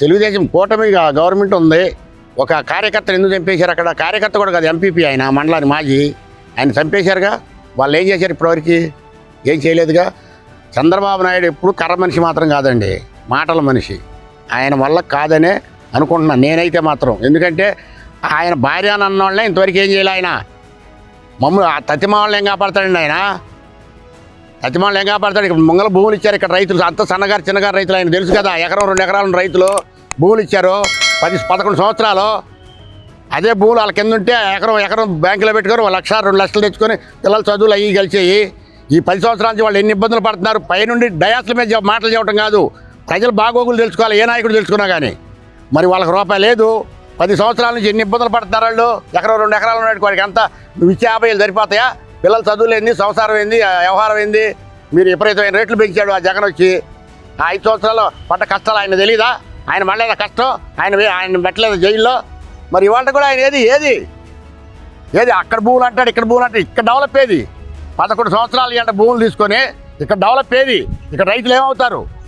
తెలుగుదేశం కూటమి గవర్నమెంట్ ఉంది. ఒక కార్యకర్తను ఎందుకు చంపేశారు? అక్కడ కార్యకర్త కూడా కాదు, ఎంపీపీ ఆయన, మండలాన్ని మాజీ, ఆయన చంపేశారుగా. వాళ్ళు ఏం చేశారు ఇప్పటివరకు? ఏం చేయలేదుగా. చంద్రబాబు నాయుడు ఎప్పుడు కర్ర మనిషి మాత్రం కాదండి, మాటల మనిషి. ఆయన వల్ల కాదనే అనుకుంటున్నాను నేనైతే మాత్రం. ఎందుకంటే ఆయన భార్య అన్న వాళ్ళే ఇంతవరకు ఏం చేయాలి ఆయన. మమ్మల్ని ఆ తతిమా వాళ్ళని ఏం కాపాడతాడండి ఆయన? తతిమాళ్ళు ఏం కాపాడతాడు? ఇక్కడ ముంగల భూములు ఇచ్చారు ఇక్కడ రైతులు, అంత సన్నగారు చిన్నగారు రైతులు, ఆయన తెలుసు కదా. ఎకరం 2 ఎకరాల రైతులు భూములు ఇచ్చారు 10-11 సంవత్సరాలు. అదే భూములు వాళ్ళ కింద ఉంటే ఎకరం బ్యాంకులో పెట్టుకొని 1 లక్ష 2 లక్షలు తెచ్చుకొని పిల్లల చదువులు అయ్యి కలిసేయి. ఈ 10 సంవత్సరాల నుంచి వాళ్ళు ఎన్ని ఇబ్బందులు పడుతున్నారు. పైనుండి డయాస్ల మీద మాటలు చెప్పడం కాదు, ప్రజలు బాగోగులు తెలుసుకోవాలి. ఏ నాయకుడు తెలుసుకున్నా కానీ మరి వాళ్ళకి రూపాయి లేదు. 10 సంవత్సరాల నుంచి ఎన్ని ఇబ్బందులు పడుతున్నారు వాళ్ళు. ఎకరం 2 ఎకరాలు ఉన్నట్టు వాడికి అంతా నువ్వు ఇచ్చే 50 సరిపోతాయా? పిల్లల చదువులు ఏంది, సంసారం ఏంది, వ్యవహారం ఏంది? మీరు విపరీతమైన రేట్లు పెంచాడు ఆ జగన్ వచ్చి. ఆ 5 సంవత్సరాలు పడ్డ కష్టాలు ఆయన తెలీదా? ఆయన మళ్ళీ కష్టం ఆయన పెట్టలేదు జైల్లో. మరి ఇవాళ కూడా ఆయన ఏది అక్కడ భూములు అంటాడు, ఇక్కడ భూములు అంటాడు. ఇక్కడ డెవలప్ ఏది? 11 సంవత్సరాలు అంటే భూములు తీసుకొని ఇక్కడ డెవలప్ ఏది? ఇక్కడ రైతులు ఏమవుతారు?